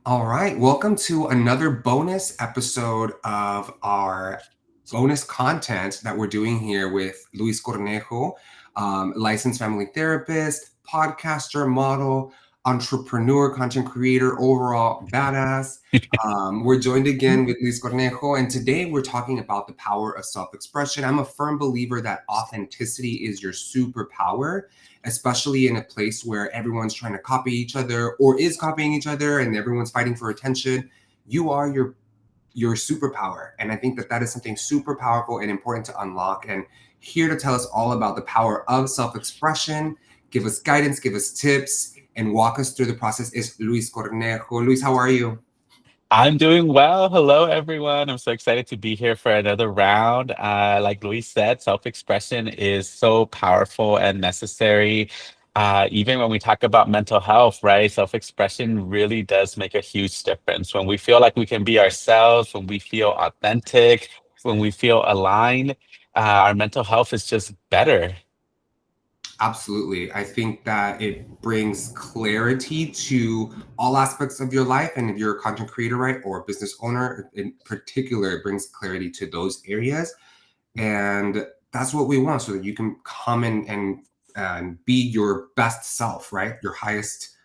All right, welcome to another bonus episode of our bonus content that we're doing here with Luis Cornejo, licensed family therapist, podcaster, model, entrepreneur, content creator, overall badass. We're joined again with Luis Cornejo, and today we're talking about the power of self expression. I'm a firm believer that authenticity is your superpower, especially in a place where everyone's trying to copy each other or is copying each other and everyone's fighting for attention. You are your superpower, and I think that that is something super powerful and important to unlock. And here to tell us all about the power of self-expression, give us guidance, give us tips, and walk us through the process is Luis Cornejo. Luis, how are you? I'm doing well. Hello, everyone. I'm so excited to be here for another round. Like Luis said, self-expression is so powerful and necessary. Even when we talk about mental health, right? Self-expression really does make a huge difference. When we feel like we can be ourselves, when we feel authentic, when we feel aligned, our mental health is just better. Absolutely. I think that it brings clarity to all aspects of your life. And if you're a content creator, right, or a business owner in particular, it brings clarity to those areas. And that's what we want so that you can come in and be your best self, right? Your highest,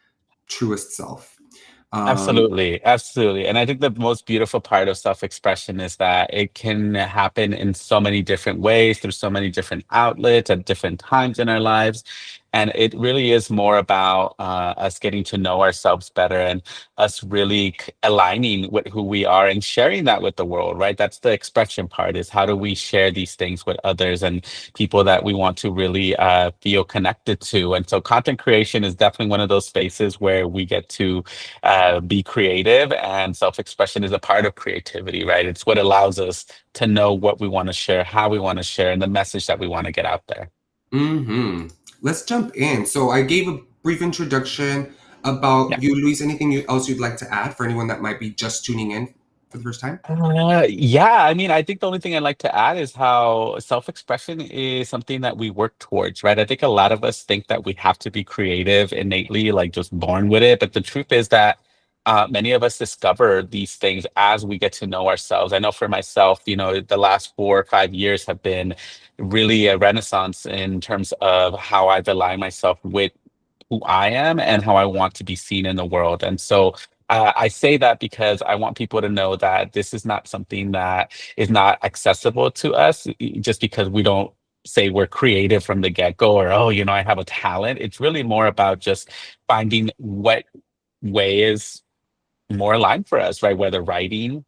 truest self. Um, Absolutely, absolutely. And I think the most beautiful part of self-expression is that it can happen in so many different ways, through so many different outlets at different times in our lives. And it really is more about us getting to know ourselves better and us really aligning with who we are and sharing that with the world, right? That's the expression part is how do we share these things with others and people that we want to really feel connected to. And so content creation is definitely one of those spaces where we get to be creative, and self-expression is a part of creativity, right? It's what allows us to know what we want to share, how we want to share, and the message that we want to get out there. hmm Let's jump in. So I gave a brief introduction Yeah. about you, Luis. Anything else you'd like to add for anyone that might be just tuning in for the first time? Yeah, I mean, I think the only thing I'd like to add is how self-expression is something that we work towards, right? I think a lot of us think that we have to be creative innately, like just born with it. But the truth is that many of us discover these things as we get to know ourselves. I know for myself, the last 4 or 5 years have been really a renaissance in terms of how I've aligned myself with who I am and how I want to be seen in the world. And so I say that because I want people to know that this is not something that is not accessible to us just because we don't say we're creative from the get-go or, oh, I have a talent. It's really more about just finding what way is more aligned for us, right? Whether writing,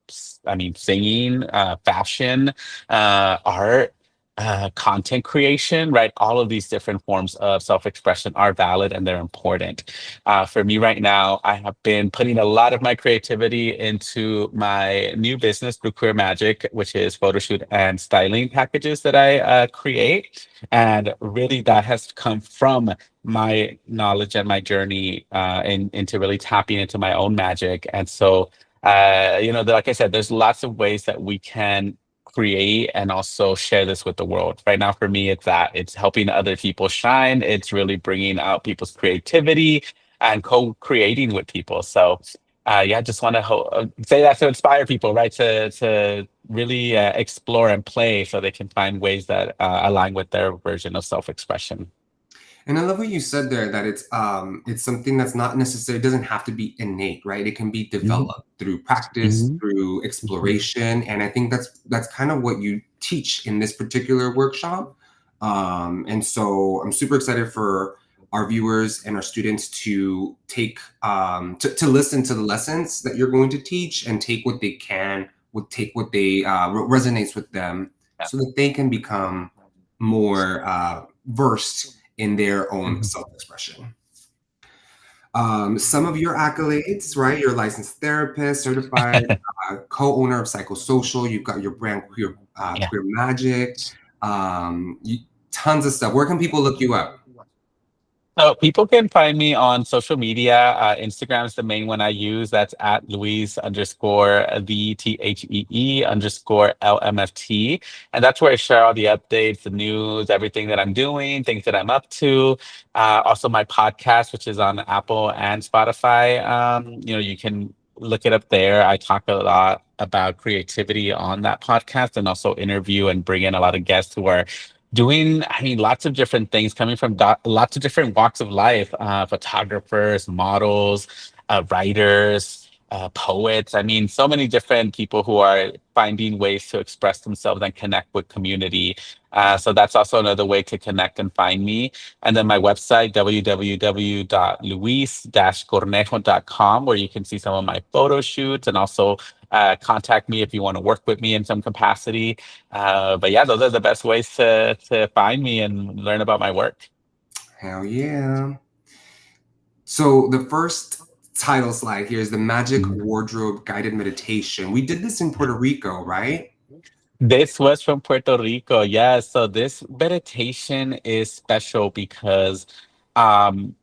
I mean, singing, fashion, art, content creation, right? All of these different forms of self-expression are valid and they're important. For me right now, I have been putting a lot of my creativity into my new business, Blue Queer Magic, which is photo shoot and styling packages that I create. And really, that has come from my knowledge and my journey into really tapping into my own magic. And so, like I said, there's lots of ways that we can create and also share this with the world. Right now, for me, it's that it's helping other people shine. It's really bringing out people's creativity and co-creating with people. So, yeah, I just want to say that to inspire people, right? To really explore and play so they can find ways that align with their version of self-expression. And I love what you said there that it's something that's not necessarily doesn't have to be innate, right? It can be Mhm, developed through practice, mhm, through mhm. exploration, and I think that's kind of what you teach in this particular workshop. And so I'm super excited for our viewers and our students to take to listen to the lessons that you're going to teach and take what they can, would take what they resonates with them, Yeah. so that they can become more versed in their own Mhm. self-expression. Some of your accolades, right? You're a licensed therapist, certified co-owner of Psychosocial. You've got your brand Yeah. Queer Magic, you, tons of stuff. Where can people look you up? So people can find me on social media. Instagram is the main one I use. That's at Louise underscore the underscore LMFT. And that's where I share all the updates, the news, everything that I'm doing, things that I'm up to. Also my podcast, which is on Apple and Spotify. You can look it up there. I talk a lot about creativity on that podcast and also interview and bring in a lot of guests who are doing, I mean, lots of different things coming from lots of different walks of life, photographers, models, writers, poets. I mean, so many different people who are finding ways to express themselves and connect with community. So that's also another way to connect and find me. And then my website, www.luis-cornejo.com, where you can see some of my photo shoots and also contact me if you want to work with me in some capacity. But yeah, those are the best ways to find me and learn about my work. Hell yeah. So the first title slide here is the Magic Mhm. Wardrobe Guided Meditation. We did this in Puerto Rico, right? This was from Puerto Rico. Yeah. So this meditation is special because um,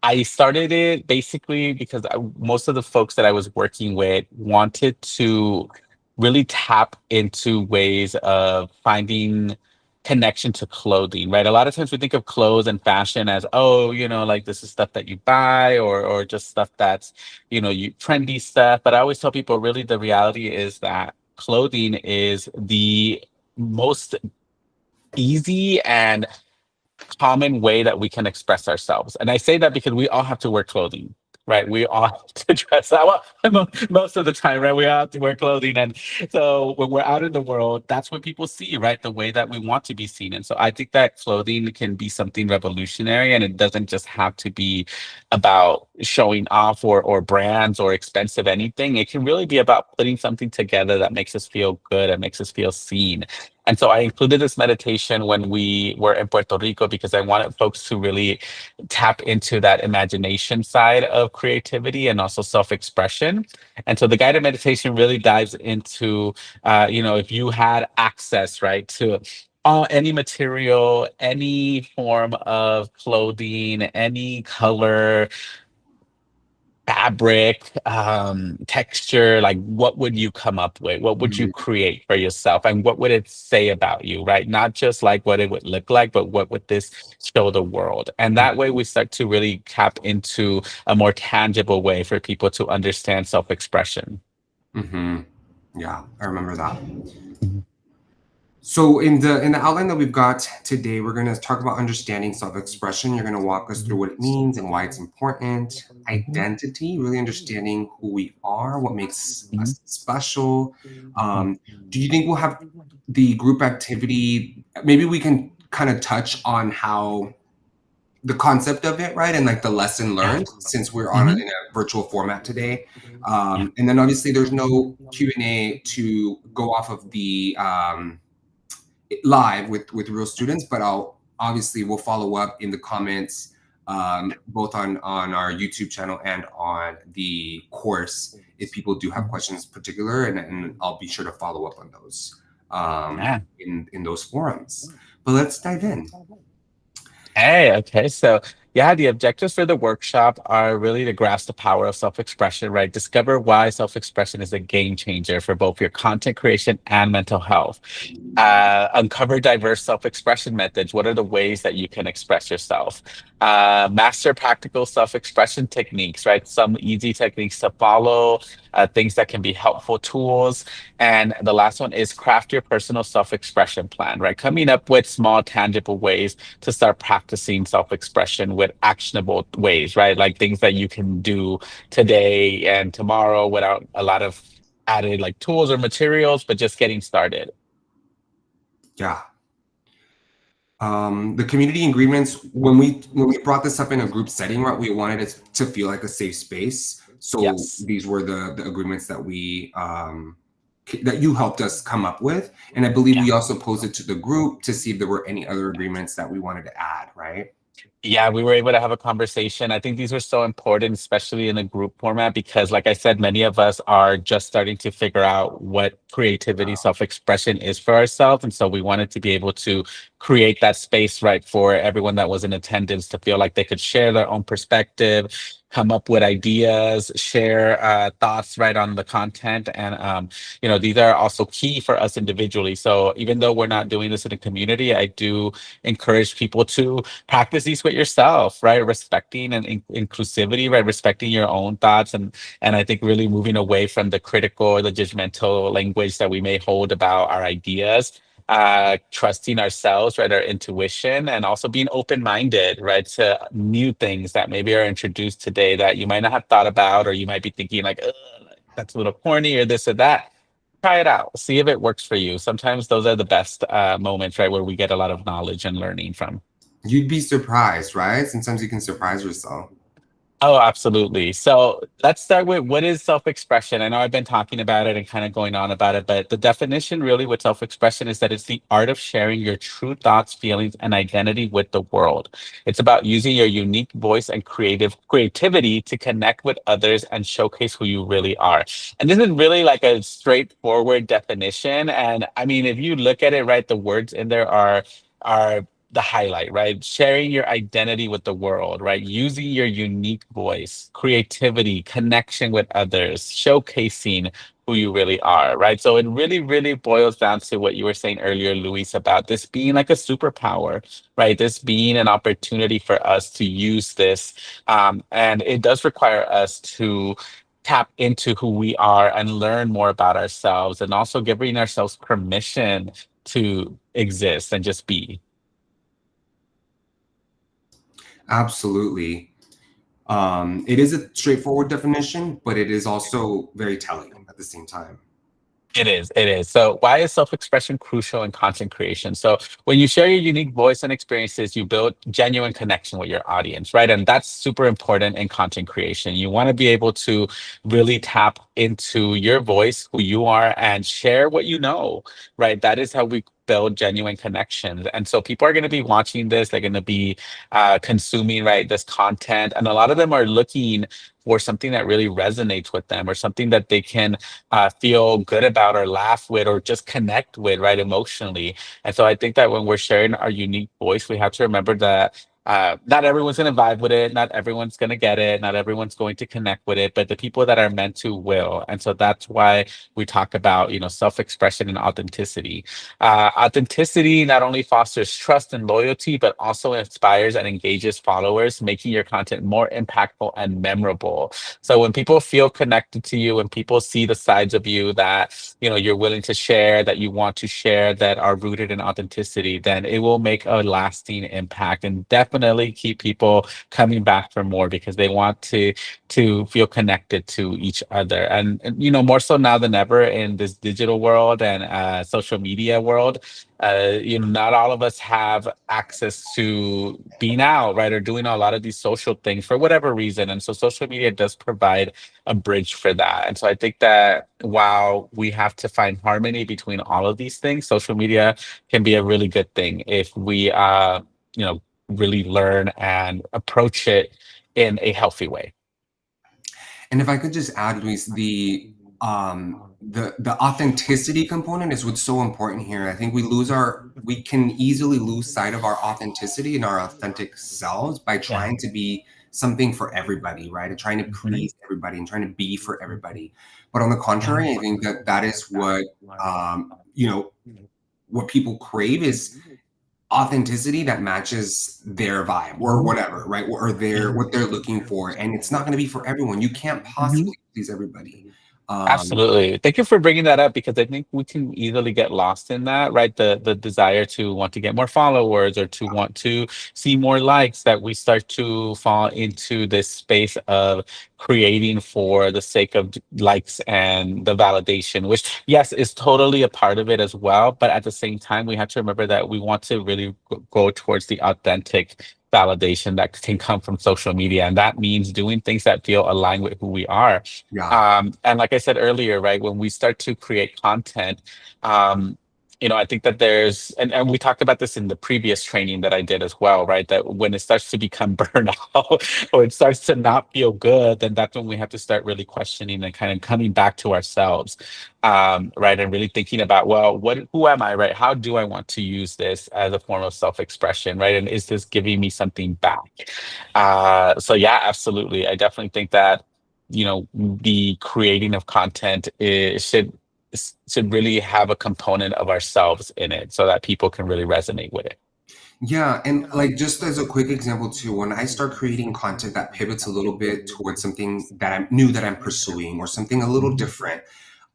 I started it basically because most of the folks that I was working with wanted to really tap into ways of finding connection to clothing, right? A lot of times we think of clothes and fashion as, oh, like this is stuff that you buy or just stuff that's, you trendy stuff. But I always tell people really the reality is that clothing is the most easy and common way that we can express ourselves. And I say that because we all have to wear clothing, right? We all have to dress up. Well, most of the time, right? We all have to wear clothing. And so when we're out in the world, that's what people see, right? The way that we want to be seen. And so I think that clothing can be something revolutionary, and it doesn't just have to be about showing off or brands or expensive anything. It can really be about putting something together that makes us feel good and makes us feel seen. And so I included this meditation when we were in Puerto Rico because I wanted folks to really tap into that imagination side of creativity and also self-expression. And so the guided meditation really dives into, if you had access, right, to any material, any form of clothing, any color, fabric, texture, like what would you come up with? What would you Mhm. create for yourself? And what would it say about you, right? Not just like what it would look like, but what would this show the world? And that way we start to really tap into a more tangible way for people to understand self-expression. Mhm. Yeah, I remember that. Mhm. So in the outline that we've got today, we're going to talk about understanding self-expression. You're going to walk us through what it means and why it's important. Mhm. Identity, really understanding who we are, what makes Mhm. us special. Do you think we'll have the group activity? Maybe we can kind of touch on how the concept of it, right? And like the lesson Yeah. learned since we're on Mhm. in a virtual format today. Yeah. And then obviously there's no Q&A to go off of the live with real students, but I'll obviously we'll follow up in the comments, both on our YouTube channel and on the course if people do have Mhm. questions particular, and I'll be sure to follow up on those Yeah. in those forums. But let's dive in. Hey, okay. So, yeah, the objectives for the workshop are really to grasp the power of self-expression, right? Discover why self-expression is a game changer for both your content creation and mental health. Uncover diverse self-expression methods. What are the ways that you can express yourself? Master practical self-expression techniques, right? Some easy techniques to follow, things that can be helpful tools. And the last one is craft your personal self-expression plan, right? Coming up with small, tangible ways to start practicing self-expression with actionable ways, right? Like things that you can do today and tomorrow without a lot of added like tools or materials, but just getting started. Yeah. The community agreements, when we brought this up in a group setting, right, we wanted it to feel like a safe space. So Yes. these were the agreements that that you helped us come up with, and I believe Yeah. we also posed it to the group to see if there were any other agreements that we wanted to add, right? Yeah, we were able to have a conversation. I think these were so important, especially in a group format, because, like I said, many of us are just starting to figure out what creativity, self-expression is for ourselves. And so we wanted to be able to create that space, right, for everyone that was in attendance to feel like they could share their own perspective, come up with ideas, share thoughts right on the content. And, these are also key for us individually. So even though we're not doing this in a community, I do encourage people to practice these with yourself, right? Respecting and inclusivity, right? Respecting your own thoughts. And I think really moving away from the critical or the judgmental language that we may hold about our ideas, trusting ourselves, right, our intuition, and also being open-minded, right, to new things that maybe are introduced today that you might not have thought about, or you might be thinking like, "Ugh, that's a little corny," or this or that. Try it out, see if it works for you. Sometimes those are the best moments, right, where we get a lot of knowledge and learning from. You'd be surprised, right? Sometimes you can surprise yourself. Oh, absolutely. So let's start with what is self-expression? I know I've been talking about it and kind of going on about it, but the definition really with self-expression is that it's the art of sharing your true thoughts, feelings, and identity with the world. It's about using your unique voice and creativity to connect with others and showcase who you really are. And this is really like a straightforward definition. And I mean, if you look at it, right, the words in there are the highlight, right? Sharing your identity with the world, right? Using your unique voice, creativity, connection with others, showcasing who you really are, right? So it really, really boils down to what you were saying earlier, Luis, about this being like a superpower, right? This being an opportunity for us to use this. And it does require us to tap into who we are and learn more about ourselves, and also giving ourselves permission to exist and just be. Absolutely. It is a straightforward definition, but it is also very telling at the same time. It is. It is. So, why is self expression crucial in content creation? So, when you share your unique voice and experiences, you build genuine connection with your audience, right? And that's super important in content creation. You want to be able to really tap into your voice, who you are, and share what you know, right? That is how we build genuine connections. And so, people are going to be watching this, they're going to be consuming, right, this content. And a lot of them are looking for something that really resonates with them, or something that they can feel good about, or laugh with, or just connect with, right, emotionally. And so I think that when we're sharing our unique voice, we have to remember that not everyone's going to vibe with it, not everyone's going to get it, not everyone's going to connect with it, but the people that are meant to will. And so that's why we talk about, self-expression and authenticity. Authenticity not only fosters trust and loyalty, but also inspires and engages followers, making your content more impactful and memorable. So when people feel connected to you, when people see the sides of you that you're willing to share, that you want to share, that are rooted in authenticity, then it will make a lasting impact and definitely keep people coming back for more, because they want to feel connected to each other. And more so now than ever in this digital world and social media world, not all of us have access to being out, right, or doing a lot of these social things for whatever reason. And so social media does provide a bridge for that. And so I think that while we have to find harmony between all of these things, social media can be a really good thing if we, really learn and approach it in a healthy way. And if I could just add, Luis, the authenticity component is what's so important here. I think we can easily lose sight of our authenticity and our authentic selves by Yeah. trying to be something for everybody, right? And trying to Mhm. please everybody and trying to be for everybody. But on the contrary, I think that that is what what people crave is authenticity that matches their vibe or whatever, right? Or their what they're looking for. And it's not going to be for everyone. You can't Mhm. possibly please everybody. Um, Absolutely. Thank you for bringing that up, because I think we can easily get lost in that, right? The desire to want to get more followers, or to want to see more likes, that we start to fall into this space of creating for the sake of likes and the validation, which yes, is totally a part of it as well. But at the same time, we have to remember that we want to really go towards the authentic validation that can come from social media. And that means doing things that feel aligned with who we are. yeah. And like I said earlier, right, when we start to create content, um, I think that and we talked about this in the previous training that I did as well, right? That when it starts to become burnout or it starts to not feel good, then that's when we have to start really questioning and kind of coming back to ourselves, right? And really thinking about, well, who am I, right? How do I want to use this as a form of self-expression, right? And is this giving me something back? So yeah, absolutely. I definitely think that, the creating of content should really have a component of ourselves in it so that people can really resonate with it. Yeah, and like just as a quick example too, when I start creating content that pivots a little bit towards something that I'm new that I'm pursuing or something a little Mhm. different,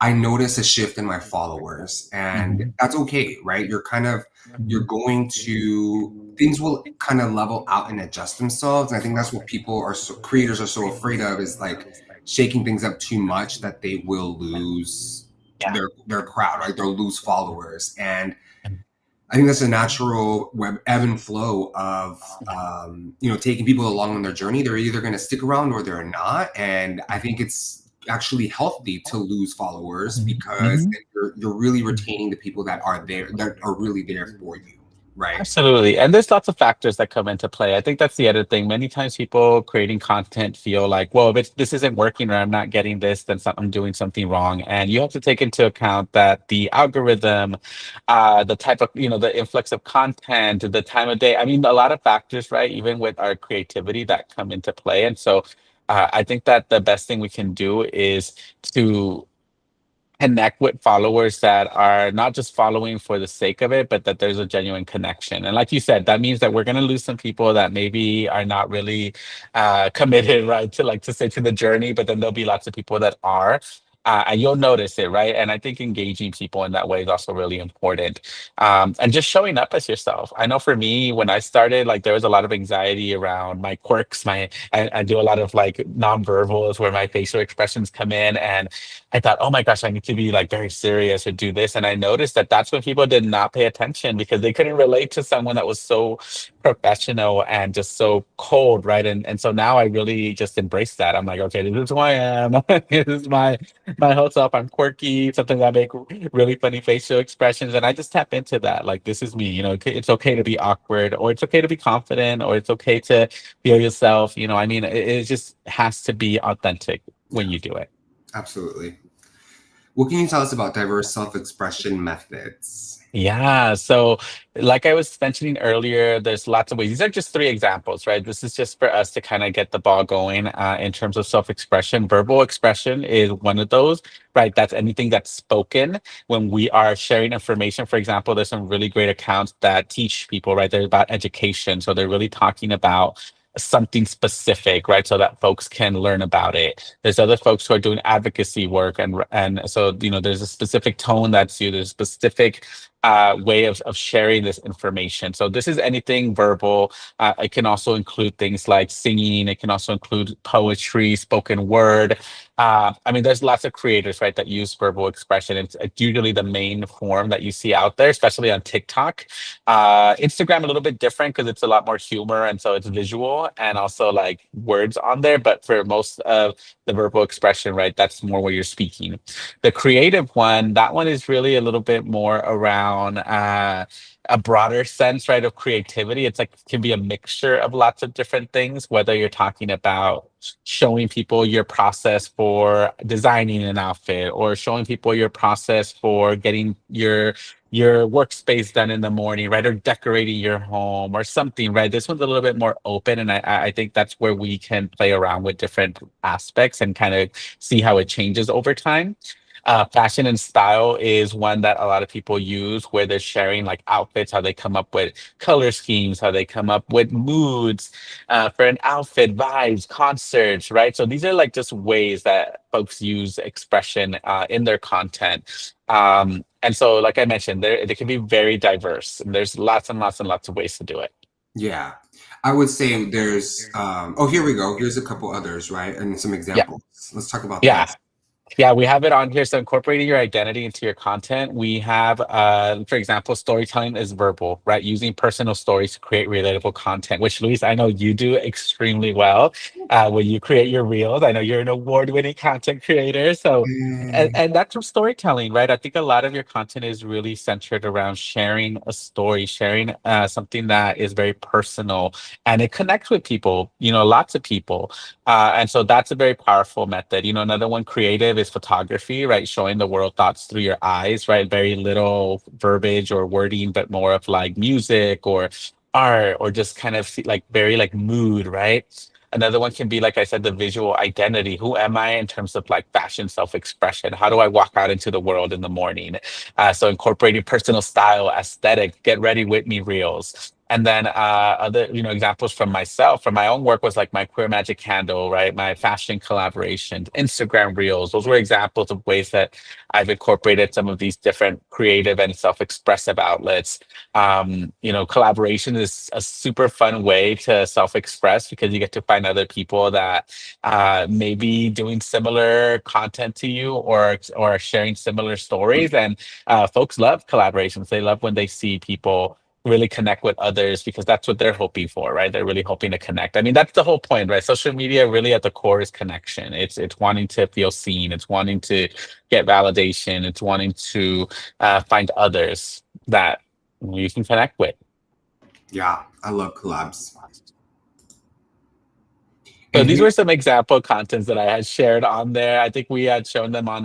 I notice a shift in my followers, and Mhm. that's okay, right? You're going to things will kind of level out and adjust themselves. And I think that's what creators are so afraid of is like shaking things up too much that they will lose Yeah. their crowd, right? They'll lose followers. And I think that's a natural ebb and flow of taking people along on their journey. They're either going to stick around or they're not, and I think it's actually healthy to lose followers because Mhm. you're really retaining the people that are really there for you, right? Absolutely. And there's lots of factors that come into play. I think that's the other thing. Many times people creating content feel like, well, if this isn't working or I'm not getting this, then I'm doing something wrong. And you have to take into account that the algorithm, the type of, the influx of content, the time of day, I mean, a lot of factors, right? Even with our creativity that come into play. And so I think that the best thing we can do is to connect with followers that are not just following for the sake of it, but that there's a genuine connection. And like you said, that means that we're going to lose some people that maybe are not really committed, right, to say to the journey, but then there'll be lots of people that are. And you'll notice it, right? And I think engaging people in that way is also really important. And just showing up as yourself. I know for me, when I started, like there was a lot of anxiety around my quirks. I do a lot of like nonverbals where my facial expressions come in, and I thought, oh my gosh, I need to be like very serious or do this. And I noticed that that's when people did not pay attention because they couldn't relate to someone that was so professional and just so cold, right? And so now I really just embrace that. I'm like, okay, this is who I am. This is my whole self. I'm quirky. Sometimes I make really funny facial expressions, and I just tap into that. Like, this is me. It's okay to be awkward, or it's okay to be confident, or it's okay to feel yourself. I mean, it just has to be authentic when you do it. Absolutely. What can you tell us about diverse self-expression methods? Yeah. So, like I was mentioning earlier, there's lots of ways. These are just three examples, right? This is just for us to kind of get the ball going in terms of self-expression. Verbal expression is one of those, right? That's anything that's spoken when we are sharing information. For example, there's some really great accounts that teach people, right? They're about education. So they're really talking about something specific, right? So that folks can learn about it. There's other folks who are doing advocacy work, and so there's a specific tone that's used, there's a specific way of sharing this information. So this is anything verbal. It can also include things like singing. It can also include poetry, spoken word. I mean, there's lots of creators, right, that use verbal expression. It's usually the main form that you see out there, especially on TikTok. Instagram a little bit different because it's a lot more humor and so it's visual and also like words on there. But for most of the verbal expression, right, that's more where you're speaking. The creative one, that one is really a little bit more around a broader sense, right, of creativity. It's like can be a mixture of lots of different things, whether you're talking about showing people your process for designing an outfit or showing people your process for getting your workspace done in the morning, right? Or decorating your home or something, right? This one's a little bit more open. And I think that's where we can play around with different aspects and kind of see how it changes over time. Fashion and style is one that a lot of people use where they're sharing like outfits, how they come up with color schemes, how they come up with moods for an outfit, vibes, concerts, right? So these are like just ways that folks use expression in their content. And so, like I mentioned, they can be very diverse. And there's lots and lots and lots of ways to do it. Yeah. I would say there's here we go. Here's a couple others, right? And some Yeah, examples. Let's talk about yeah. this. Yeah, we have it on here. So incorporating your identity into your content. We have, for example, storytelling is verbal, right? Using personal stories to create relatable content, which Luis, I know you do extremely well. When you create your reels, I know you're an award-winning content creator. So, Yay. and that's from storytelling, right? I think a lot of your content is really centered around sharing a story, sharing something that is very personal, and it connects with people, lots of people. And so that's a very powerful method. Another one creative is photography, right? Showing the world thoughts through your eyes, right? Very little verbiage or wording, but more of like music or art or just kind of like very like mood, right? Another one can be, like I said, the visual identity. Who am I in terms of like fashion self-expression? How do I walk out into the world in the morning? So incorporating personal style, aesthetic, get ready with me reels. And then other, examples from myself, from my own work was like my Queer Magic candle, right? My fashion collaborations, Instagram reels. Those were examples of ways that I've incorporated some of these different creative and self-expressive outlets. Collaboration is a super fun way to self-express because you get to find other people that may be doing similar content to you or sharing similar stories. And folks love collaborations. They love when they see people really connect with others because that's what they're hoping for, right? They're really hoping to connect. I mean, that's the whole point, right? Social media really at the core is connection. It's wanting to feel seen. It's wanting to get validation. It's wanting to find others that you can connect with. Yeah, I love collabs. So And these here, were some example contents that I had shared on there. I think we had shown them on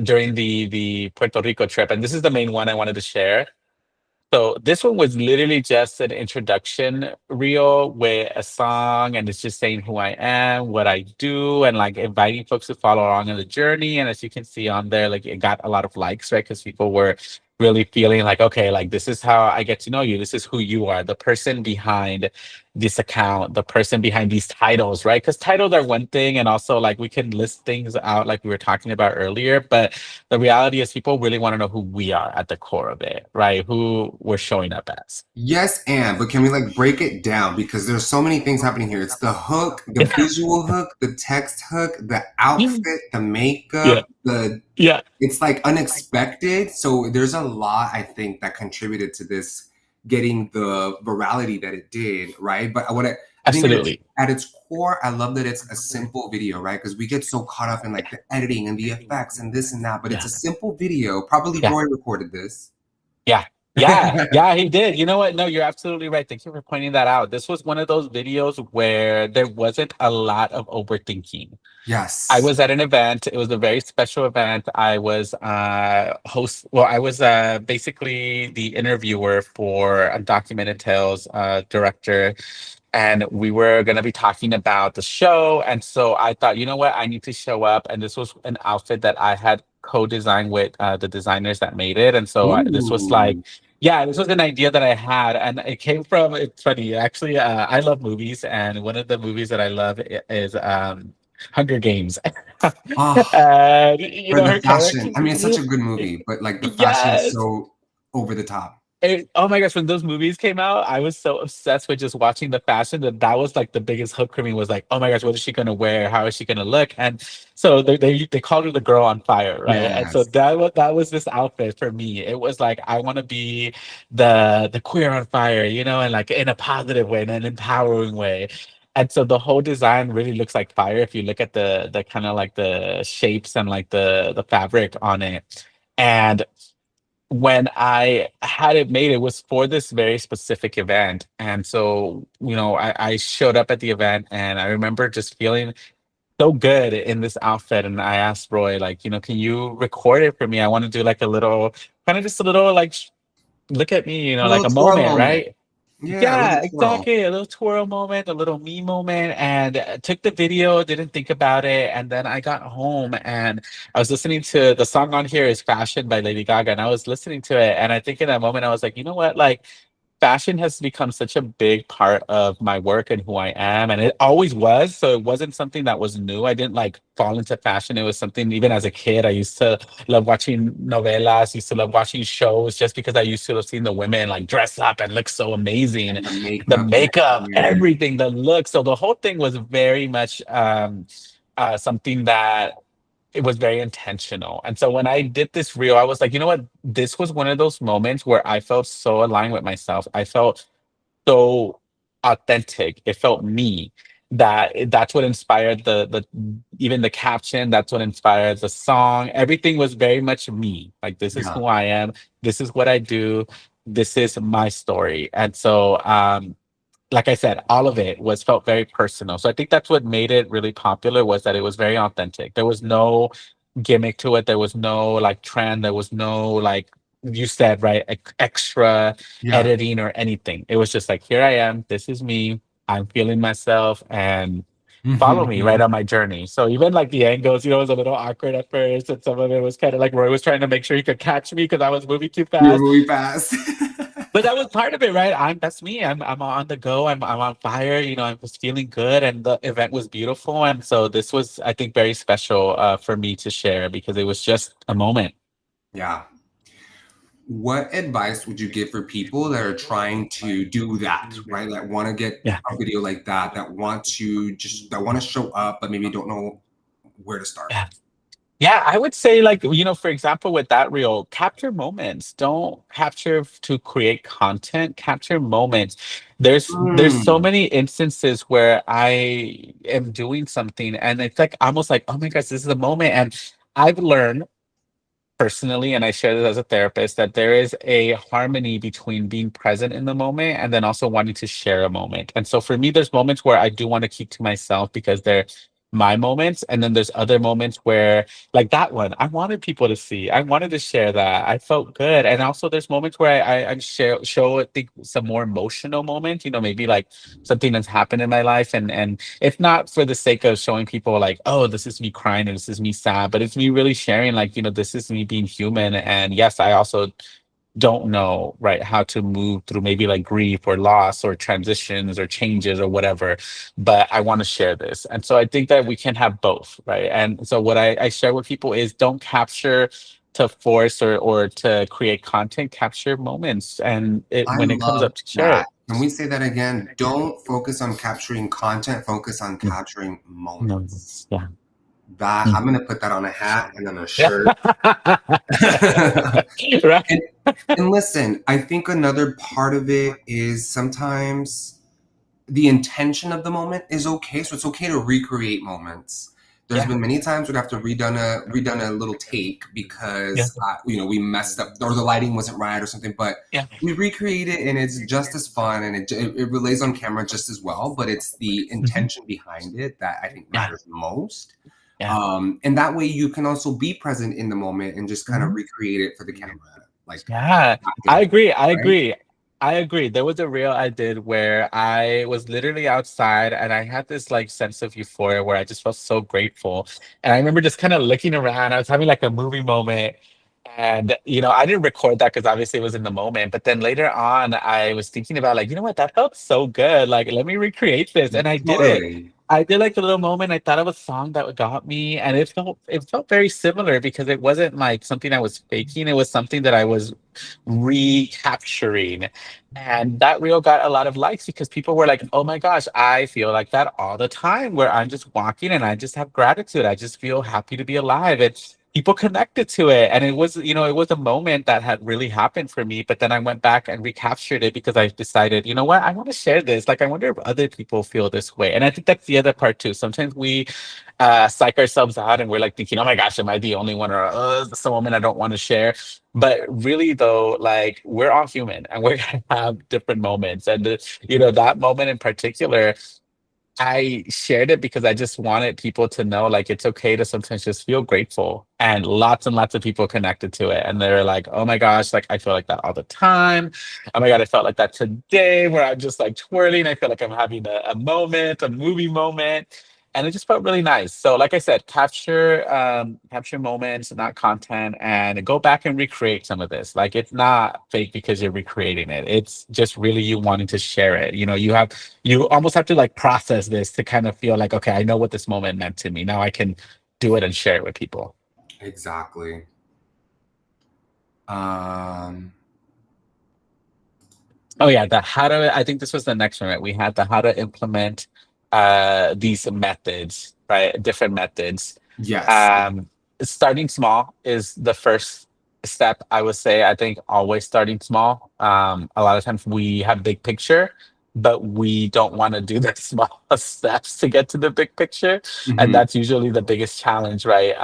during the Puerto Rico trip, and this is the main one I wanted to share. So this one was literally just an introduction reel with a song, and it's just saying who I am, what I do, and like inviting folks to follow along on the journey. And as you can see on there, like it got a lot of likes, right? Because people were really feeling like, okay, like this is how I get to know you. This is who you are, the person behind this account, the person behind these titles, right? Because titles are one thing, and also like we can list things out like we were talking about earlier, but the reality is people really want to know who we are at the core of it, right? Who we're showing up as. yes, but can we like break it down because there's so many things happening here. It's the hook, the visual hook, the text hook, the outfit, the Yeah. makeup, the Yeah. it's like unexpected. So there's a lot I think that contributed to this getting the virality that it did, right? But I think Absolutely. at its core, I love that it's a simple video, right? Because we get so caught up in like the editing and the effects and this and that, but it's Yeah. a simple video. Probably Yeah. Roy recorded this. Yeah. Yeah. Yeah. He did. You know what? No, you're absolutely right. Thank you for pointing that out. This was one of those videos where there wasn't a lot of overthinking. I Yes. was at an event. It was a very special event. I was I was basically the interviewer for Undocumented Tales director, and we were going to be talking about the show. And so I thought, you know what, I need to show up. And this was an outfit that I had co-designed with the designers that made it. And so this was like, Ooh. yeah, this was an idea that I had, and it came from. It's funny, actually. I love movies, and one of the movies that I love is Hunger Games. Oh, And for the her fashion. character. I mean, it's such a good movie, but like the fashion is Yes. so over the top. Oh my gosh, when those movies came out, I was so obsessed with just watching the fashion that was like the biggest hook for me was like, oh my gosh, what is she gonna wear? How is she gonna look? And so they called her the girl on fire, right? And so Yes. that was this outfit for me. It was like I want to be the queer on fire, and like in a positive way, in an empowering way. And so the whole design really looks like fire if you look at the kind of like the shapes and like the fabric on it. And when I had it made, it was for this very specific event. And so, I showed up at the event and I remember just feeling so good in this outfit. And I asked Roy, like, can you record it for me? I want to do like a little, kind of just a little like, look at me, A like little a twirl moment, moment. right? Yeah, a little Yeah, twirl. exactly. A little twirl moment, a little me moment, and took the video, didn't think about it. And then I got home and I was listening to the song on here is Fashion by Lady Gaga. And I was listening to it. And I think in that moment, I was like, you know what? Like, fashion has become such a big part of my work and who I am. And it always was. So it wasn't something that was new. I didn't like fall into fashion. It was something even as a kid. I used to love watching novelas, used to love watching shows just because I used to have seen the women like dress up and look so amazing. And the The makeup and the makeup, hair. everything, the look. So the whole thing was very much something that it was very intentional. And so when I did this reel, I was like, you know what? This was one of those moments where I felt so aligned with myself. I felt so authentic. It felt me. That's what inspired the even the caption. That's what inspired the song. Everything was very much me. Like this is Yeah. who I am. This is what I do. This is my story. And so like I said, all of it was felt very personal. So I think that's what made it really popular was that it was very authentic. There was no gimmick to it. There was no like trend. There was no like you said, right, extra Yeah. editing or anything. It was just like, here I am. This is me. I'm feeling myself and follow me right on my journey. So even like the angles, it was a little awkward at first. And some of it was kind of like Roy was trying to make sure he could catch me because I was moving too You were fast. moving fast. But that was part of it, right? That's me. I'm on the go. I'm on fire. You know, I was feeling good, and the event was beautiful. And so this was, I think, very special for me to share because it was just a moment. Yeah. What advice would you give for people that are trying to do that, right? That want to get Yeah. a video like that, that want to show up, but maybe don't know where to start? Yeah. Yeah, I would say like, you know, for example, with that reel, capture moments. Don't capture to create content, capture moments. There's so Mm, many instances where I am doing something and it's like almost like, oh my gosh, this is a moment. And I've learned personally, and I share this as a therapist, that there is a harmony between being present in the moment and then also wanting to share a moment. And so for me, there's moments where I do want to keep to myself because they're my moments. And then there's other moments where, like that one, I wanted people to see. I wanted to share that. I felt good. And also there's moments where I show, I think, some more emotional moments, you know, maybe like something that's happened in my life. And it's not for the sake of showing people like, oh, this is me crying or this is me sad, but it's me really sharing like, you know, this is me being human. And yes, I also don't know, right, how to move through maybe like grief or loss or transitions or changes or whatever, but I want to share this. And so I think that we can have both, right? And so what I share with people is don't capture to force or to create content, capture moments. And it I when it comes love up to share that. it. Can we say that again? Don't focus on capturing content, focus on Yeah. capturing moments. Moments. Yeah. That I'm Mhm. gonna put that on a hat and on a Yeah. shirt. Right. And and listen, I think another part of it is sometimes the intention of the moment is okay. So it's okay to recreate moments. There's Yeah. been many times we'd have to redone a little take Yeah. because we messed up or the lighting wasn't right or something. But Yeah. we recreate it and it's just as fun and it relays on camera just as well. But it's the Mhm. intention behind it that I think Yeah. matters most. Yeah. And that way you can also be present in the moment and just kind of Mhm. recreate it for the camera, like Yeah, I actively, agree. I right? agree. I agree. There was a reel I did where I was literally outside and I had this like sense of euphoria where I just felt so grateful. And I remember just kind of looking around. I was having like a movie moment. And, you know, I didn't record that because obviously it was in the moment. But then later on, I was thinking about like, you know what, that felt so good. Like, let me recreate this. And I did it. Totally. I did like a little moment. I thought of a song that got me, and it felt very similar because it wasn't like something I was faking. It was something that I was recapturing. And that reel got a lot of likes because people were like, oh my gosh, I feel like that all the time where I'm just walking and I just have gratitude. I just feel happy to be alive. And people connected to it. And it was, you know, it was a moment that had really happened for me. But then I went back and recaptured it because I decided, you know what, I want to share this. Like, I wonder if other people feel this way. And I think that's the other part too. Sometimes we psych ourselves out and we're like thinking, oh my gosh, am I the only one? Or this is a moment I don't want to share. But really, though, like we're all human and we're gonna have different moments. And you know, that moment in particular, I shared it because I just wanted people to know like it's okay to sometimes just feel grateful. And lots of people connected to it. And they're like, oh my gosh, like I feel like that all the time. Oh my God, I felt like that today where I'm just like twirling. I feel like I'm having a moment, a movie moment. And it just felt really nice. So like I said, capture moments, not content, and go back and recreate some of this. Like it's not fake because you're recreating it. It's just really you wanting to share it. You know, you almost have to like process this to kind of feel like, okay, I know what this moment meant to me. Now I can do it and share it with people. Exactly. Um, Oh yeah, the how to I think this was the next one, right? We had the how to implement. these methods, right? Different methods. Yes. Um, Starting small is the first step, I would say. I think always starting small. A lot of times we have big picture, but we don't want to do the small steps to get to the big picture, and Hmm. that's usually the biggest challenge, right?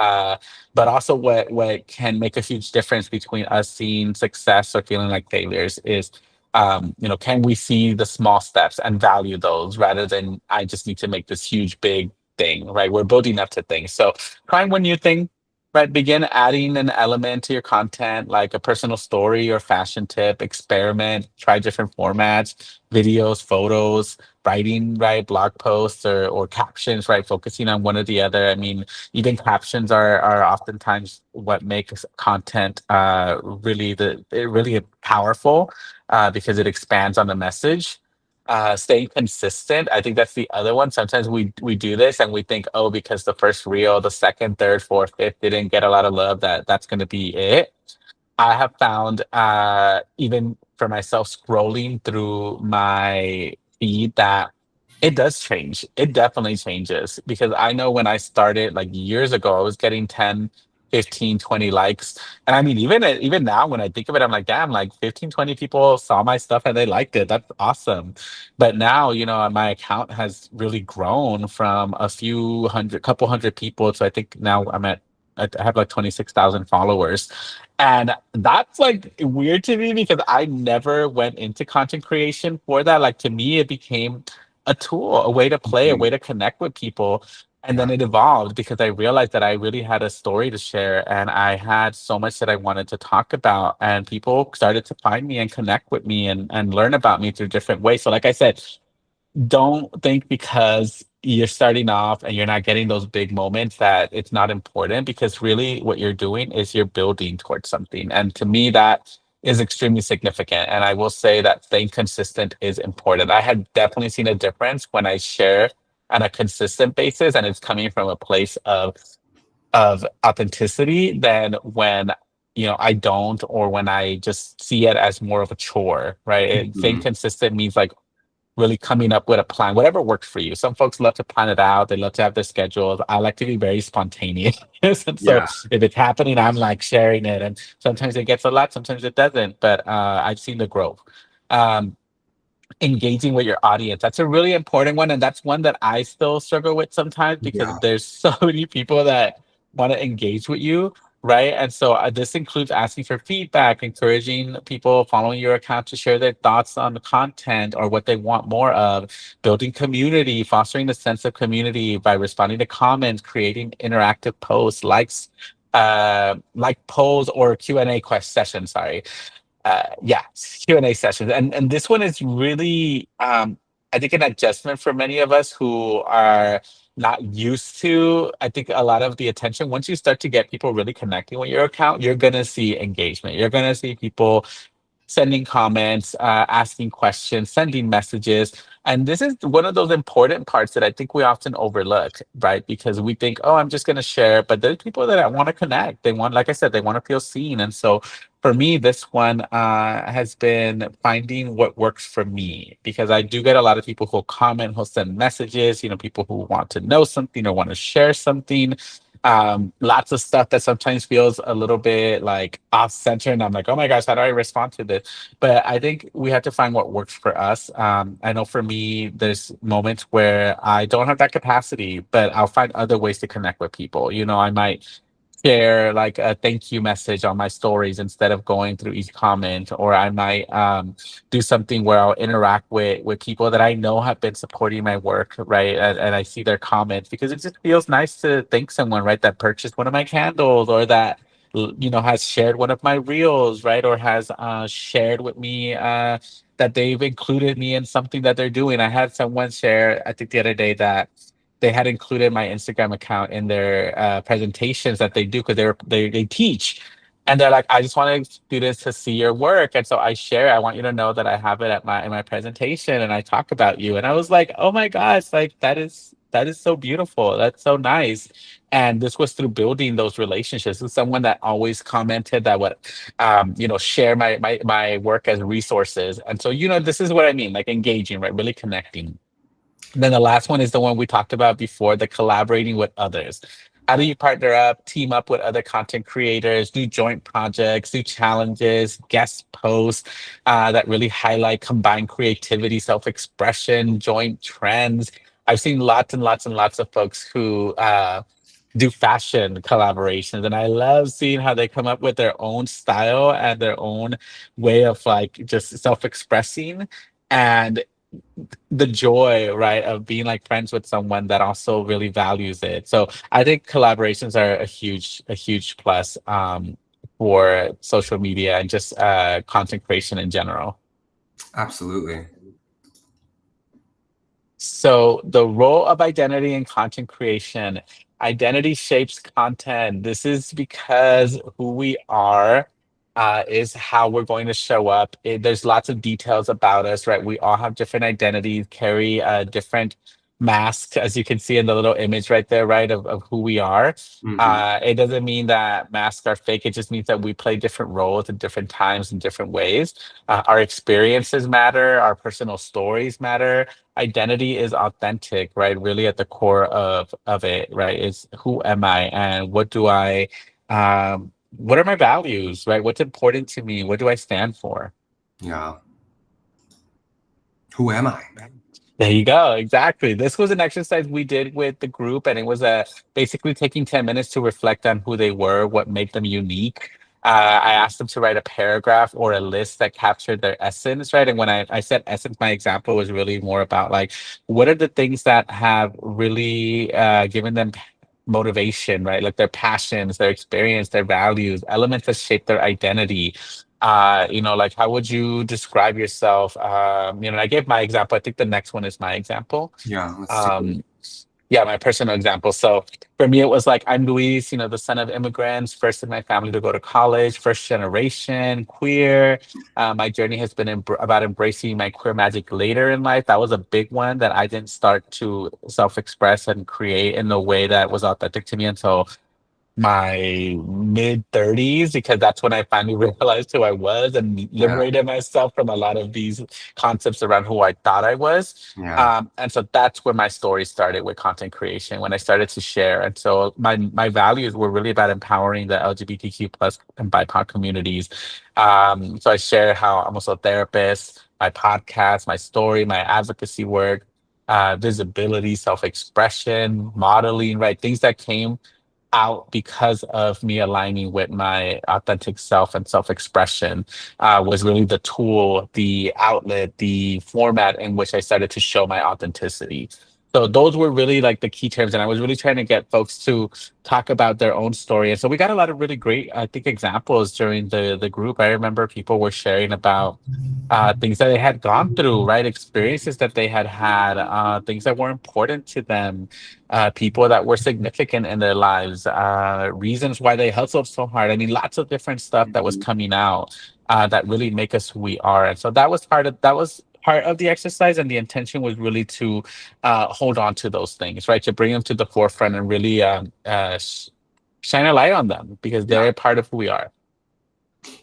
But also, what can make a huge difference between us seeing success or feeling like failures is can we see the small steps and value those rather than I just need to make this huge, big thing, right? We're building up to things. So trying one new thing, right? Begin adding an element to your content, like a personal story or fashion tip, experiment, try different formats, videos, photos, writing, right? Blog posts or captions, right? Focusing on one or the other. I mean, even captions are oftentimes what makes content really powerful because it expands on the message. Staying consistent, I think that's the other one. Sometimes we do this and we think, oh, because the first reel, the second, third, fourth, fifth didn't get a lot of love, that's going to be it. I have found, even for myself, scrolling through my feed, that it does change. It definitely changes because I know when I started like years ago, I was getting 10, 15, 20 likes. And I mean, even now when I think of it, I'm like, damn, like 15, 20 people saw my stuff and they liked it. That's awesome. But now, my account has really grown from a few hundred, couple hundred people. So I think now I have like 26,000 followers. And that's like weird to me because I never went into content creation for that. Like to me, it became a tool, a way to play, a Hmm. way to connect with people. And then Yeah. it evolved because I realized that I really had a story to share and I had so much that I wanted to talk about. And people started to find me and connect with me and learn about me through different ways. So, like I said, don't think because you're starting off and you're not getting those big moments that it's not important because really what you're doing is you're building towards something. And to me, that is extremely significant. And I will say that staying consistent is important. I have definitely seen a difference when I share on a consistent basis and it's coming from a place of authenticity than when I don't, or when I just see it as more of a chore, right? Staying Hmm. consistent means like really coming up with a plan, whatever works for you. Some folks love to plan it out, they love to have their schedules. I like to be very spontaneous. And so Yeah. if it's happening, I'm like sharing it. And sometimes it gets a lot, sometimes it doesn't. But I've seen the growth. Um, Engaging with your audience. That's a really important one. And that's one that I still struggle with sometimes because Yeah. there's so many people that want to engage with you. Right. And so this includes asking for feedback, encouraging people following your account to share their thoughts on the content or what they want more of, building community, fostering a sense of community by responding to comments, creating interactive posts, like polls or Q&A sessions, sorry. Yeah, Q&A sessions. And this one is really, I think, an adjustment for many of us who are not used to, I think, a lot of the attention. Once you start to get people really connecting with your account, you're going to see engagement. You're going to see people sending comments, asking questions, sending messages. And this is one of those important parts that I think we often overlook, right? Because we think, oh, I'm just going to share. But there's people that want to connect. They want, like I said, they want to feel seen. And so for me, this one has been finding what works for me because I do get a lot of people who'll comment, who'll send messages, people who want to know something or want to share something. Lots of stuff that sometimes feels a little bit like off center, and I'm like, oh my gosh, how do I respond to this? But I think we have to find what works for us. I know for me, there's moments where I don't have that capacity, but I'll find other ways to connect with people. I might share like a thank you message on my stories instead of going through each comment, or I might do something where I'll interact with people that I know have been supporting my work, right? And I see their comments because it just feels nice to thank someone, right, that purchased one of my candles or that has shared one of my reels, right, or has shared with me that they've included me in something that they're doing. I had someone share, I think the other day, that they had included my Instagram account in their presentations that they do because they teach. And they're like, I just want students to see your work. And so I share, I want you to know that I have it at my in my presentation and I talk about you. And I was like, oh my gosh, like that is so beautiful. That's so nice. And this was through building those relationships with someone that always commented that would share my work as resources. And so, this is what I mean, like engaging, right? Really connecting. Then the last one is the one we talked about before, the collaborating with others. How do you partner up, team up with other content creators, do joint projects, do challenges, guest posts that really highlight combined creativity, self-expression, joint trends? I've seen lots and lots and lots of folks who do fashion collaborations, and I love seeing how they come up with their own style and their own way of like just self-expressing. And the joy, right, of being like friends with someone that also really values it. So I think collaborations are a huge plus for social media and just content creation in general. Absolutely. So the role of identity in content creation, identity shapes content. This is because who we are is how we're going to show up. There's lots of details about us, right? We all have different identities, carry different masks, as you can see in the little image right there, right, of who we are. Hmm. It doesn't mean that masks are fake. It just means that we play different roles at different times in different ways. Our experiences matter. Our personal stories matter. Identity is authentic, right? Really at the core of it, right? Is who am I and what are my values, right? What's important to me? What do I stand for? Yeah. Who am I? There you go. Exactly. This was an exercise we did with the group, and it was basically taking 10 minutes to reflect on who they were, what made them unique. I asked them to write a paragraph or a list that captured their essence, right? And when I said essence, my example was really more about like, what are the things that have really given them motivation, right? Like their passions, their experience, their values, elements that shape their identity. Like how would you describe yourself? I gave my example. I think the next one is my example. Yeah, let's take a look. Um, yeah, my personal example. So for me, it was like I'm Luis, the son of immigrants, first in my family to go to college, first generation, queer. My journey has been about embracing my queer magic later in life. That was a big one that I didn't start to self-express and create in a way that was authentic to me until my mid 30s, because that's when I finally realized who I was and Yeah, liberated myself from a lot of these concepts around who I thought I was. yeah, And so that's where my story started with content creation, when I started to share. And so my values were really about empowering the LGBTQ plus and BIPOC communities. So I share how I'm also a therapist, my podcast, my story, my advocacy work, visibility, self-expression, modeling, right? Things that came out because of me aligning with my authentic self and self-expression was really the tool, the outlet, the format in which I started to show my authenticity. So those were really like the key terms, and I was really trying to get folks to talk about their own story. And so we got a lot of really great, I think, examples during the group. I remember people were sharing about things that they had gone through, right? Experiences that they had had, things that were important to them, people that were significant in their lives, reasons why they hustled so hard. I mean, lots of different stuff that was mhm, coming out that really make us who we are. And so that was part of the exercise, and the intention was really to hold on to those things, right? To bring them to the forefront and really shine a light on them because yeah. they're part of who we are.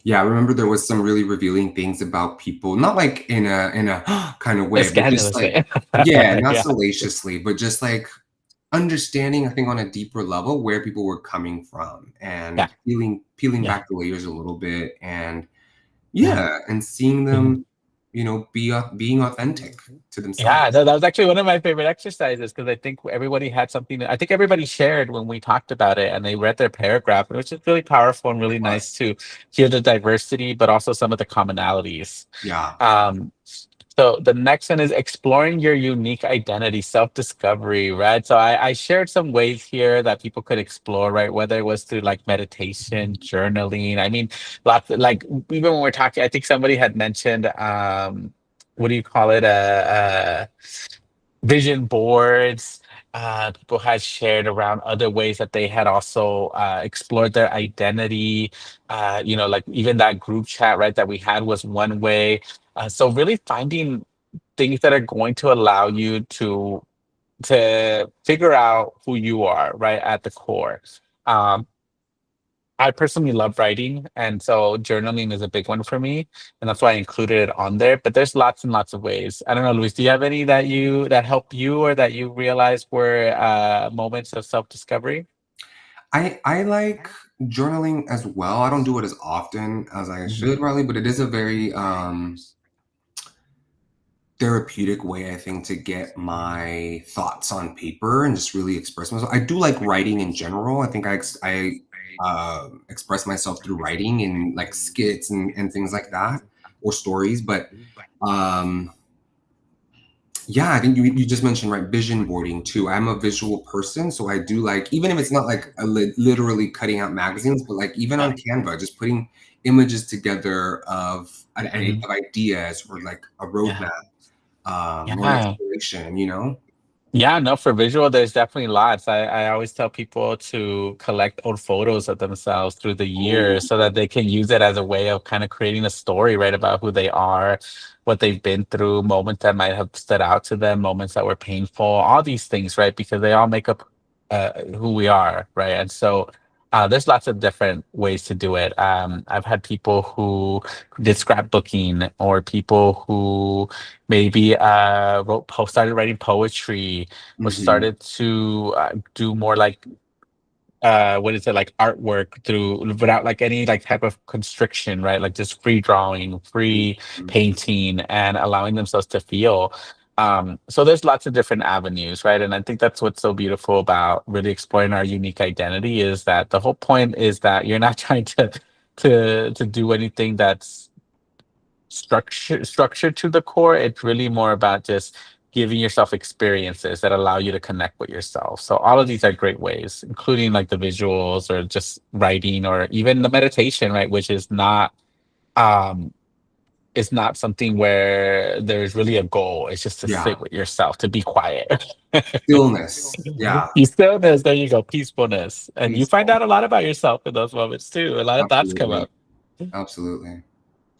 Yeah, I remember there was some really revealing things about people, not like in a kind of A way, but just scandalous like, way. yeah, not Yeah. salaciously, but just like understanding, I think, on a deeper level where people were coming from Yeah. and peeling Yeah. back the layers a little bit, and Yeah. yeah, and seeing Mhm. them, being authentic to Yeah, themselves. that was actually one of my favorite exercises because I think everybody had something. I think everybody shared when we talked about it, and they read their paragraph, which is really powerful and It really was. nice to hear the diversity, but also some of the commonalities. Yeah. Um, so the next one is exploring your unique identity, self-discovery, right? So I shared some ways here that people could explore, right? Whether it was through like meditation, journaling. I mean, lots of, like even when we're talking, I think somebody had mentioned what do you call it? Vision boards. People had shared around other ways that they had also explored their identity. Like even that group chat, right, that we had was one way. So really finding things that are going to allow you to figure out who you are, right, at the core. Um, I personally love writing, and so journaling is a big one for me, and that's why I included it on there. But there's lots and lots of ways. I don't know, Luis, do you have any that help you or that you realize were moments of self-discovery? I like journaling as well. I don't do it as often as I should, Riley, but it is a very therapeutic way, I think, to get my thoughts on paper and just really express myself. I do like writing in general. I think I express myself through writing in like skits and things like that, or stories. But um, yeah, I think you just mentioned, right, vision boarding too. I'm a visual person, so I do like, even if it's not like literally cutting out magazines, but like even on Canva, just putting images together Mhm. of ideas or like a Yeah. roadmap, or an Yeah. exploration, you know? Yeah, no, for visual, there's definitely lots. I always tell people to collect old photos of themselves through the Oh, years so that they can use it as a way of kind of creating a story, right, about who they are, what they've been through, moments that might have stood out to them, moments that were painful, all these things, right? Because they all make up who we are, right? And so there's lots of different ways to do it. I've had people who did scrapbooking or people who maybe started writing poetry or mhm, started to do more like what is it, like artwork through without like any like type of constriction, right? Like just free drawing, free mhm. painting, and allowing themselves to feel. So there's lots of different avenues, right? And I think that's what's so beautiful about really exploring our unique identity is that the whole point is that you're not trying to do anything that's structure to the core. It's really more about just giving yourself experiences that allow you to connect with yourself. So all of these are great ways, including like the visuals or just writing or even the meditation, right? Which um is not something where there's really a goal. It's just to Yeah, sit with yourself, to be quiet. stillness. Yeah, You stillness, there you go, peacefulness. And you find peaceful. out a lot about yourself in those moments too. A lot of thoughts come Absolutely, up. absolutely.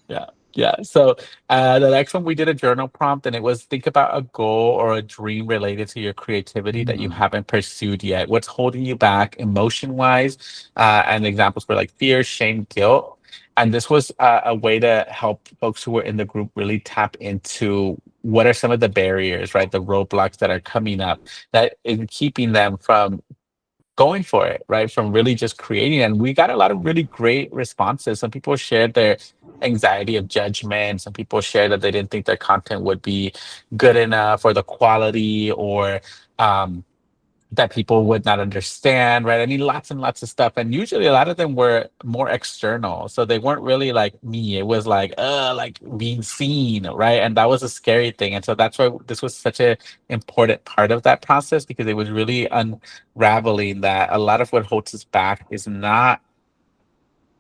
Yeah. Yeah. So the next one we did a journal prompt and it was think about a goal or a dream related to your creativity that you Mm, haven't pursued yet. What's holding you back emotion wise? And examples were like fear, shame, guilt. And this was a way to help folks who were in the group really tap into what are some of the barriers, right? The roadblocks that are coming up that is keeping them from going for it, right? From really just creating. And we got a lot of really great responses. Some people shared their anxiety of judgment. Some people shared that they didn't think their content would be good enough or the quality or um, that people would not understand, right? I mean, lots and lots of stuff. And usually a lot of them were more external. So they weren't really like me. It was like being seen, right? And that was a scary thing. And so that's why this was such a important part of that process because it was really unraveling that a lot of what holds us back is not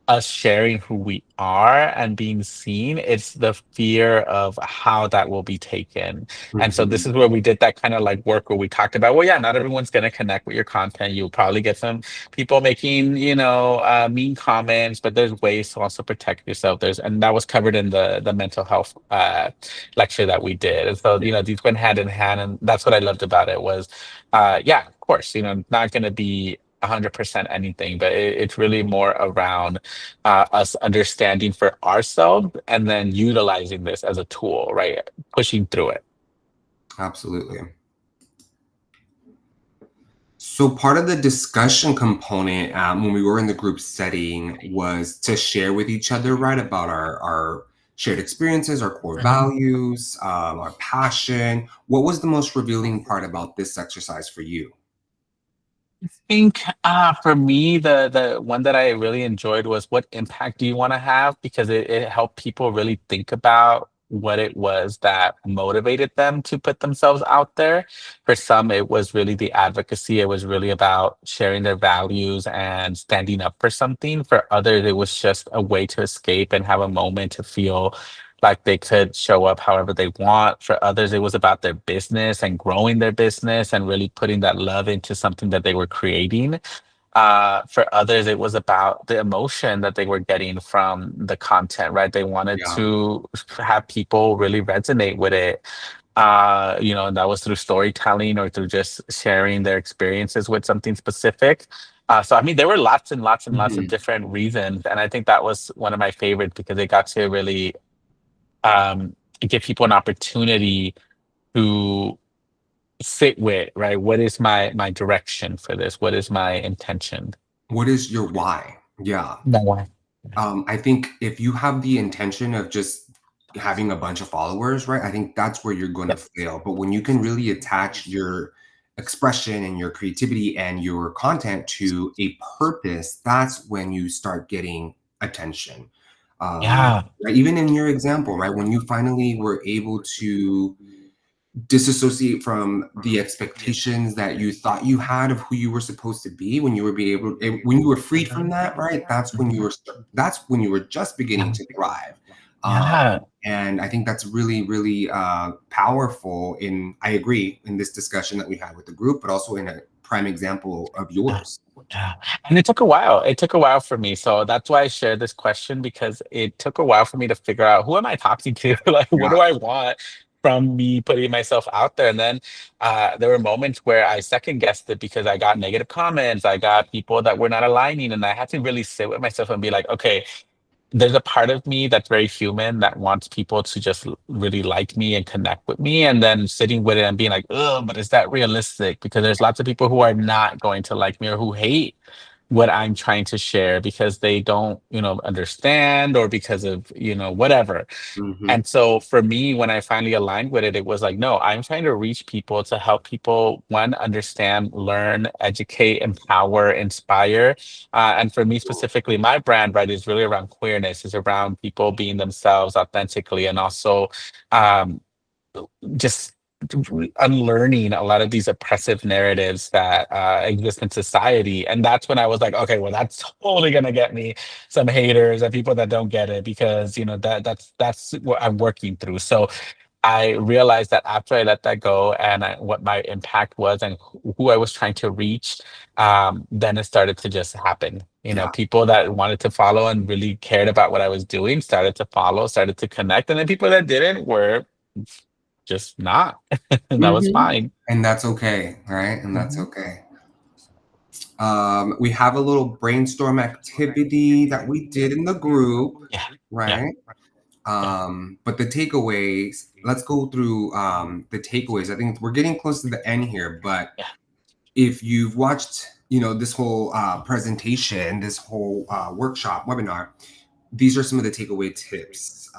us sharing who we are and being seen. It's the fear of how that will be taken. And so this mhm. is where we did that kind of like work where we talked about, well, yeah, not everyone's going to connect with your content. You'll probably get some people making, mean comments, but there's ways to also protect yourself. And that was covered in the mental health lecture that we did. And so, these went hand in hand. And that's what I loved about it was, yeah, of course, not going to be 100% anything, but it's really more around us understanding for ourselves and then utilizing this as a tool, right? Pushing through it. Absolutely. So part of the discussion component, when we were in the group setting, was to share with each other, right, about our shared experiences, our core values, our passion. What was the most revealing part about this exercise for you? Think for me the one that I really enjoyed was what impact do you want to have because it helped people really think about what it was that motivated them to put themselves out there. For some it was really the advocacy, it was really about sharing their values and standing up for something. For others it was just a way to escape and have a moment to feel like they could show up however they want. For others, it was about their business and growing their business and really putting that love into something that they were creating. For others, it was about the emotion that they were getting from the content, right? They wanted Yeah. to have people really resonate with it. And that was through storytelling or through just sharing their experiences with something specific. So I mean, there were lots and lots and lots of Mhm. different reasons, and I think that was one of my favorites because it got to really give people an opportunity to sit with, right? What is my direction for this? What is my intention? What is your why? Yeah. No way. I think if you have the intention of just having a bunch of followers, right? I think that's where you're going to Yep. fail. But when you can really attach your expression and your creativity and your content to a purpose, that's when you start getting attention. Yeah. Right? Even in your example, right? When you finally were able to disassociate from the expectations that you thought you had of who you were supposed to be, when you were be able when you were freed from that, right, that's when you were just beginning Yeah. to thrive. um, Yeah. and I think that's really really powerful. I agree in this discussion that we had with the group, but also in a prime example of Yeah. yours. Yeah. And it took a while. It took a while for me. So that's why I shared this question because it took a while for me to figure out who am I talking to? Like, what Yeah. do I want from me putting myself out there? And then there were moments where I second guessed it because I got negative comments. I got people that were not aligning. And I had to really sit with myself and be like, okay, there's a part of me that's very human that wants people to just really like me and connect with me. And then sitting with it and being like, oh, but is that realistic? Because there's lots of people who are not going to like me or who hate what I'm trying to share because they don't, understand or because of, whatever. Hmm. And so for me, when I finally aligned with it, it was like, no, I'm trying to reach people to help people, one, understand, learn, educate, empower, inspire. And for me specifically, my brand, right, is really around queerness, is around people being themselves authentically and also um, just unlearning a lot of these oppressive narratives that exist in society. And that's when I was like, okay, well, that's totally gonna get me some haters and people that don't get it because that's what I'm working through. So I realized that after I let that go and what my impact was and who I was trying to reach, then it started to just happen. Yeah. People that wanted to follow and really cared about what I was doing started to follow, started to connect, and then people that didn't were just not. And that was Hmm. fine. And that's okay, right? And that's Mhm. okay. We have a little brainstorm activity that we did in the group, Yeah, yeah, right? yeah, But the takeaways, let's go through the takeaways. I think we're getting close to the end here, but yeah, if you've watched, this whole presentation, this whole workshop webinar, these are some of the takeaway tips.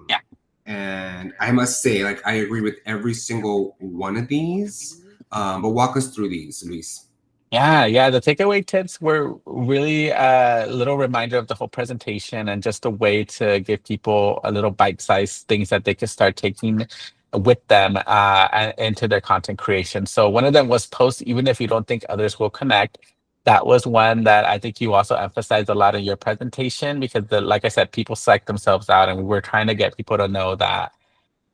yeah. And I must say, like, I agree with every single one of these. But walk us through these, Luis. Yeah, yeah. The takeaway tips were really a little reminder of the whole presentation and just a way to give people a little bite-sized things that they can start taking with them into their content creation. So one of them was post, even if you don't think others will connect. That was one that I think you also emphasized a lot in your presentation because like I said, people psych themselves out, and we were trying to get people to know that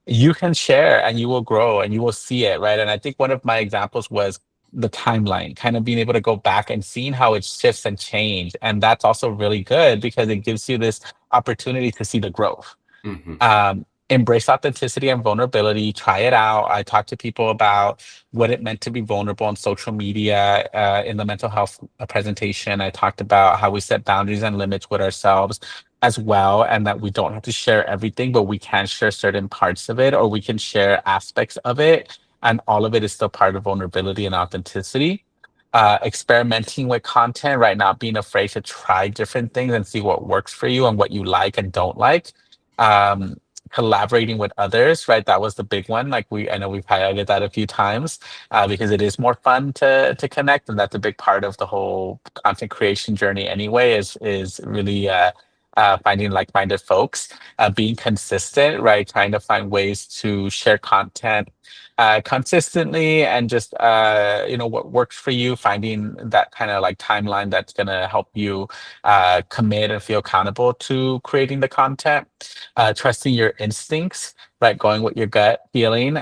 you can share and you will grow and you will see it, right? And I think one of my examples was the timeline, kind of being able to go back and seeing how it shifts and change. And that's also really good because it gives you this opportunity to see the growth. Hmm. Embrace authenticity and vulnerability, try it out. I talked to people about what it meant to be vulnerable on social media in the mental health presentation. I talked about how we set boundaries and limits with ourselves as well, and that we don't have to share everything, but we can share certain parts of it, or we can share aspects of it, and all of it is still part of vulnerability and authenticity. Experimenting with content, right? Not being afraid to try different things and see what works for you and what you like and don't like. Um, Collaborating with others, right? That was the big one. I know we've highlighted that a few times because it is more fun to connect, and that's a big part of the whole content creation journey. Anyway, is really finding like-minded folks, being consistent, right? Trying to find ways to share content consistently, and just what works for you. Finding that kind of like timeline that's gonna help you commit and feel accountable to creating the content, trusting your instincts, right? Going with your gut feeling,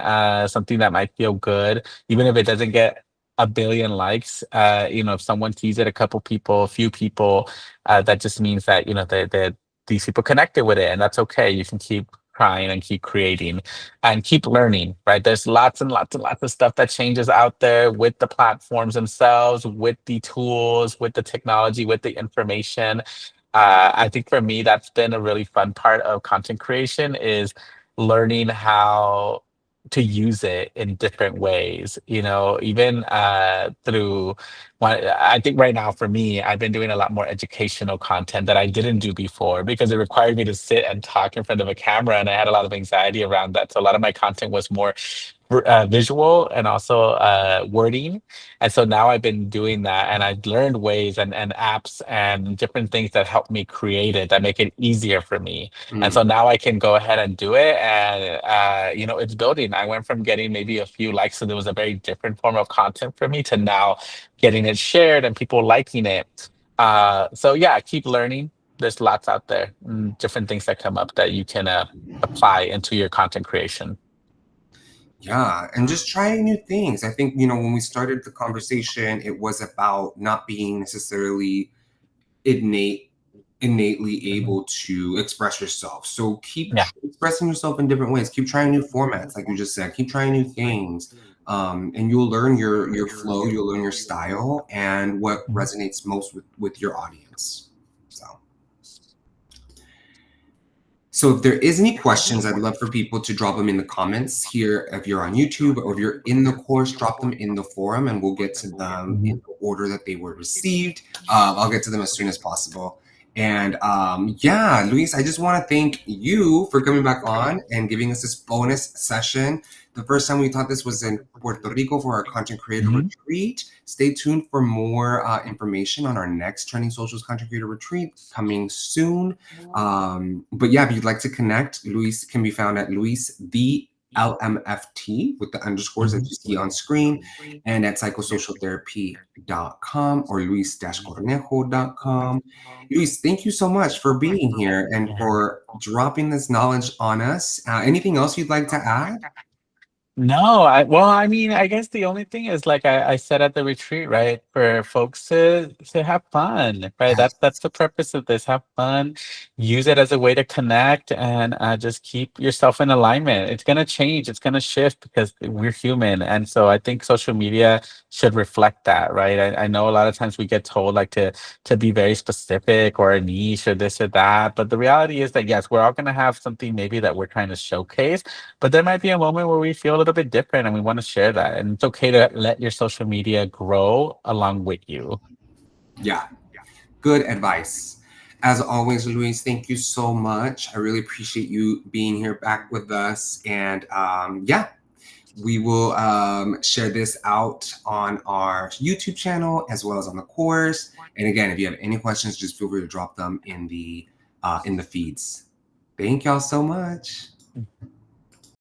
something that might feel good, even if it doesn't get a billion likes. If someone sees it, a couple people, a few people, that just means that, that these people connected with it, and that's okay. You can keep trying and keep creating and keep learning, right? There's lots and lots and lots of stuff that changes out there with the platforms themselves, with the tools, with the technology, with the information. I think for me, that's been a really fun part of content creation is learning how to use it in different ways, you know, even through I think right now for me, I've been doing a lot more educational content that I didn't do before because it required me to sit and talk in front of a camera, and I had a lot of anxiety around that. So a lot of my content was more visual and also wording. And so now I've been doing that, and I've learned ways and apps and different things that help me create it that make it easier for me. And so Mm, now I can go ahead and do it. And, you know, it's building. I went from getting maybe a few likes, so there was a very different form of content for me, to now getting it shared and people liking it. So yeah, keep learning. There's lots out there, different things that come up that you can apply into your content creation. yeah, and just trying new things. I think, when we started the conversation, it was about not being necessarily innate innately able to express yourself. So keep Yeah. expressing yourself in different ways. Keep trying new formats, like you just said. Keep trying new things, and you'll learn your flow. You'll learn your style and what Mhm. resonates most with your audience. So. So if there is any questions, I'd love for people to drop them in the comments here. If you're on YouTube or if you're in the course, drop them in the forum and we'll get to them in Mhm. the order that they were received. I'll get to them as soon as possible. And yeah, Luis, I just want to thank you for coming back on and giving us this bonus session. The first time we taught this was in Puerto Rico for our content creator Mhm. retreat. Stay tuned for more information on our next Trending Socials content creator retreat coming soon. But yeah, if you'd like to connect, Luis can be found at Luis the LMFT with the underscores that Mhm. you see on screen and at psychosocialtherapy.com or luis-cornejo.com. Luis, thank you so much for being here and for dropping this knowledge on us. Anything else you'd like to add? No, I mean, I guess the only thing is like I said at the retreat, right? For folks to have fun, right? That's the purpose of this. Have fun, use it as a way to connect, and just keep yourself in alignment. It's gonna change, it's gonna shift because we're human, and so I think social media should reflect that, right? I know a lot of times we get told like to be very specific or a niche or this or that, but the reality is that yes, we're all gonna have something maybe that we're trying to showcase, but there might be a moment where we feel a little bit different and we want to share that. And it's okay to let your social media grow along with you. Yeah, good advice. As always, Luis, thank you so much. I really appreciate you being here back with us. And yeah, we will share this out on our YouTube channel as well as on the course. And again, if you have any questions, just feel free to drop them in the feeds. Thank y'all so much.